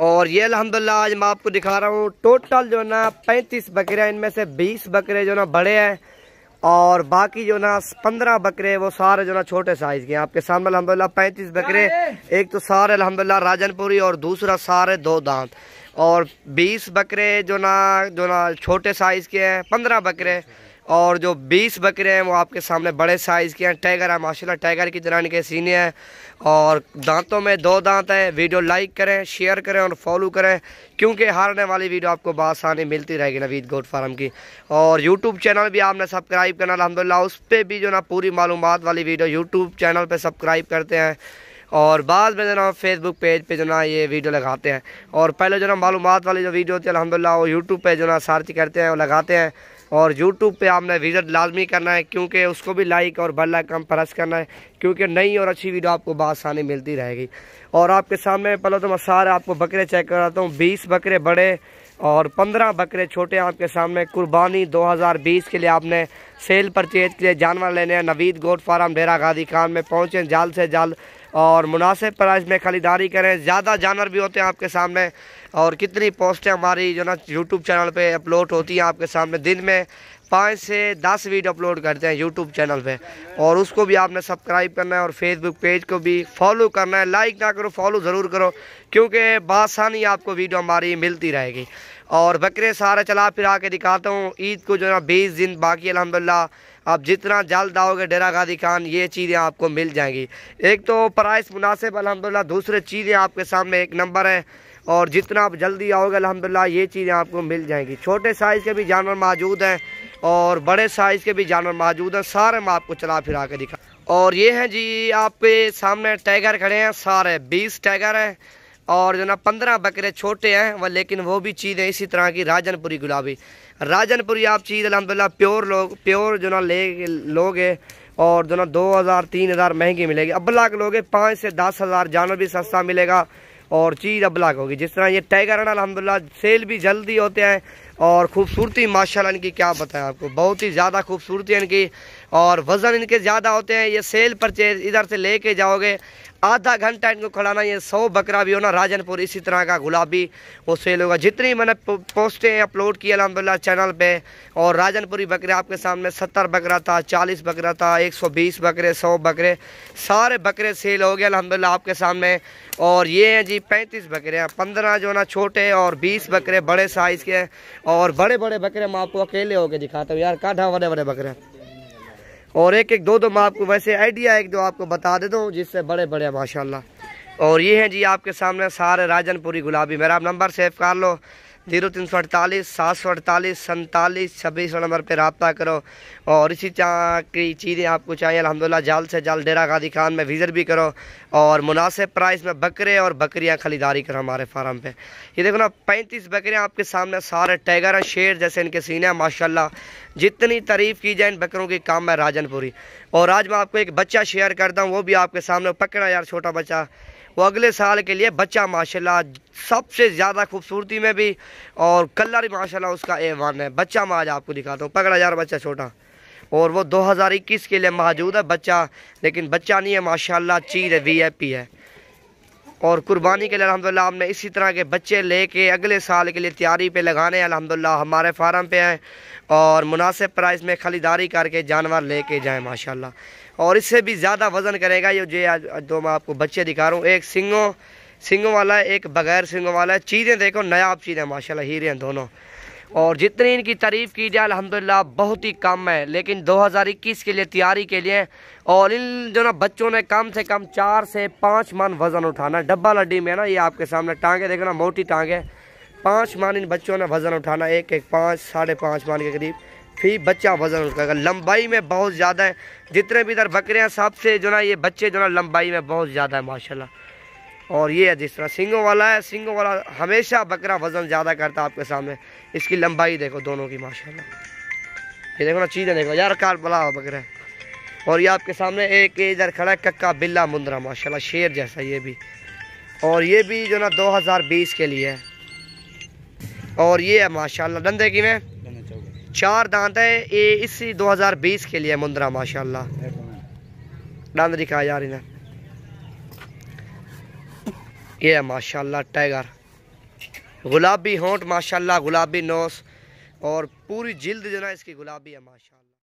और ये अल्हम्दुलिल्लाह आज मैं आपको दिखा रहा हूँ टोटल जो ना 35 बकरे, इनमें से 20 बकरे जो ना बड़े हैं और बाकी जो ना 15 बकरे वो सारे जो ना छोटे साइज के हैं। आपके सामने अल्हम्दुलिल्लाह 35 बकरे, एक तो सारे अल्हम्दुलिल्लाह राजनपुरी और दूसरा सारे 2 दांत, और 20 बकरे जो ना छोटे साइज के हैं, 15 बकरे और जो 20 बकरे हैं वो आपके सामने बड़े साइज़ के हैं। टाइगर है माशाल्लाह, टाइगर की तरह इनके सीने हैं और दांतों में 2 दांत है। वीडियो लाइक करें, शेयर करें और फॉलो करें, क्योंकि हारने वाली वीडियो आपको बआसानी मिलती रहेगी नवीद गोट फार्म की। और यूट्यूब चैनल भी आपने सब्सक्राइब करना अल्हम्दुलिल्लाह, उस पर भी जो ना पूरी मालूमात वाली वीडियो यूट्यूब चैनल पर सब्सक्राइब करते हैं और बाद में जो ना फेसबुक पेज पे जो ना ये वीडियो लगाते हैं। और पहले जो ना मालूमात वाली जो वीडियो होती है अल्हम्दुलिल्लाह वो यूट्यूब पे जो ना सर्च करते हैं और लगाते हैं। और यूट्यूब पे आपने विजिट लाजमी करना है, क्योंकि उसको भी लाइक और बेल आइकन प्रेस करना है, क्योंकि नई और अच्छी वीडियो आपको बआसानी मिलती रहेगी। और आपके सामने पहले तो मैं सारे आपको बकरे चेक कराता हूँ। 20 बकरे बड़े और 15 बकरे छोटे आपके सामने। कुर्बानी 2020 के लिए आपने सेल परचेज के लिए जानवर लेने हैं, नवीद गोट फार्म डेरा गादी खान में पहुँचें जल्द से जल्द और मुनासिब प्राइस में खरीदारी करें। ज़्यादा जानवर भी होते हैं आपके सामने और कितनी पोस्टें हमारी जो ना यूट्यूब चैनल पे अपलोड होती हैं आपके सामने। दिन में 5 से 10 वीडियो अपलोड करते हैं यूट्यूब चैनल पे, और उसको भी आपने सब्सक्राइब करना है और फेसबुक पेज को भी फॉलो करना है। लाइक ना करो, फॉलो ज़रूर करो, क्योंकि बआसानी आपको वीडियो हमारी मिलती रहेगी। और बकरे सारे चला फिरा के दिखाता हूँ। ईद को जो ना 20 दिन बाकी अल्हम्दुलिल्लाह, आप जितना जल्द आओगे डेरा गादी खान ये चीज़ें आपको मिल जाएंगी। एक तो प्राइस मुनासिब अल्हम्दुलिल्लाह, दूसरे चीज़ें आपके सामने एक नंबर है, और जितना आप जल्दी आओगे अल्हम्दुलिल्लाह ये चीज़ें आपको मिल जाएंगी। छोटे साइज़ के भी जानवर मौजूद हैं और बड़े साइज़ के भी जानवर मौजूद हैं, सारे मैं आपको चला फिरा के दिखा। और ये हैं जी आपके सामने टाइगर खड़े हैं, सारे 20 टाइगर हैं और जो ना 15 बकरे छोटे हैं वह, लेकिन वो भी चीज़ है इसी तरह की राजनपुरी गुलाबी। राजनपुरी आप चीज़ अल्हम्दुलिल्लाह प्योर जो ना लोगे और जो ना 2000-3000 महंगी मिलेगी। अब्बला के लोगे 5 से 10 हज़ार जानवर भी सस्ता मिलेगा और चीज़ अब्बला होगी। जिस तरह ये टाइगर है ना अल्हम्दुलिल्लाह सेल भी जल्दी होते हैं और खूबसूरती माशाल्लाह इनकी क्या बताएं आपको, बहुत ही ज़्यादा खूबसूरती है इनकी और वज़न इनके ज़्यादा होते हैं। ये सेल परचेज इधर से लेके जाओगे आधा घंटा इनको खड़ाना। ये 100 बकरा भी हो ना राजनपुर इसी तरह का गुलाबी वो सेल होगा। जितनी मैंने पोस्टें अपलोड की अल्हम्दुलिल्लाह चैनल पे, और राजनपुरी बकरे आपके सामने 70 बकरा था, 40 बकरा था, 120 बकरे, 100 बकरे, सारे बकरे सेल हो गए अल्हम्दुलिल्लाह आपके सामने। और ये हैं जी 35 बकरे हैं, 15 जो ना छोटे और 20 बकरे बड़े साइज़ के। और बड़े बड़े बकरे मैं आपको अकेले होके दिखाता हूँ यार, काढ़ा बड़े बड़े बकरे, और एक एक दो मैं आपको वैसे आइडिया एक दो आपको बता देता हूँ जिससे बड़े बड़े माशाल्लाह। और ये हैं जी आपके सामने सारे राजनपुरी गुलाबी। मेरा आप नंबर सेव कर लो, 0348 748 47 26 नंबर पे रब्ता करो। और इसी तरह की चीज़ें आपको चाहिए अल्हम्दुलिल्लाह जल्द से जल्द डेरा गादी खान में विज़िट भी करो और मुनासिब प्राइस में बकरे और बकरियां खरीदारी करो हमारे फार्म पे। ये देखो ना 35 बकरियां आपके सामने, सारे टाइगर हैं, शेर जैसे इनके सीने हैं माशाल्लाह। जितनी तारीफ़ की जाए इन बकरों की काम है राजनपुरी। और आज मैं आपको एक बच्चा शेयर करता हूँ, वो भी आपके सामने पकड़ा यार, छोटा बच्चा, वो अगले साल के लिए बच्चा माशाल्लाह सबसे ज़्यादा खूबसूरती में भी और कलर भी माशाल्लाह उसका A1 है। बच्चा मैं आज आपको दिखाता हूँ, पकड़ा यार बच्चा छोटा, और वो 2021 के लिए मौजूद है बच्चा, लेकिन बच्चा नहीं है माशाल्लाह, चीज़ है VIP है। और कुर्बानी के लिए अल्हम्दुलिल्लाह हमने इसी तरह के बच्चे लेके अगले साल के लिए तैयारी पे लगाने अल्हम्दुलिल्लाह हमारे फार्म पे हैं और मुनासिब प्राइस में खरीदारी करके जानवर लेके जाएं माशाल्लाह। और इससे भी ज़्यादा वज़न करेगा ये जो आज दो मैं आपको बच्चे दिखा रहा हूँ। एक सिंगों वाला है, एक बगैर सिंगों वाला है। चीज़ें देखो नायाब चीज़ें माशाल्लाह, हीरे हैं दोनों। और जितनी इनकी तारीफ़ की जाए अल्हम्दुलिल्लाह बहुत ही कम है, लेकिन 2021 के लिए तैयारी के लिए। और इन जो ना बच्चों ने कम से कम 4 से 5 मन वज़न उठाना। डब्बा लड्डी में ना ये आपके सामने टांगे देखो ना, मोटी टांगे, 5 मन इन बच्चों ने वज़न उठाना। एक 5 साढ़े 5 मन के करीब फिर बच्चा वज़न उठाएगा। लंबाई में बहुत ज़्यादा है, जितने भी इधर बकरे हैं सबसे जो ना ये बच्चे जो ना लंबाई में बहुत ज़्यादा है माशाल्लाह। और ये है जिस तरह सिंगों वाला है, सिंगों वाला हमेशा बकरा वज़न ज़्यादा करता है आपके सामने। इसकी लंबाई देखो दोनों की माशाल्लाह, ये देखो ना चीज़ें देखो यार, कार बड़ा हुआ बकरा है। और ये आपके सामने एक इधर खड़ा है कक्का बिल्ला मुंदरा माशाल्लाह, शेर जैसा ये भी। और ये भी जो ना 2020 के लिए है। और ये है माशाल्लाह डंडे की में 4 दांत है, ये इसी 2020 के लिए मुंदरा माशाल्लाह। दांत दिखा यार इन्हें, ये है माशाल्लाह टाइगर। गुलाबी होंठ माशाल्लाह, गुलाबी नोस और पूरी जिल्द जो ना इसकी गुलाबी है माशाल्लाह।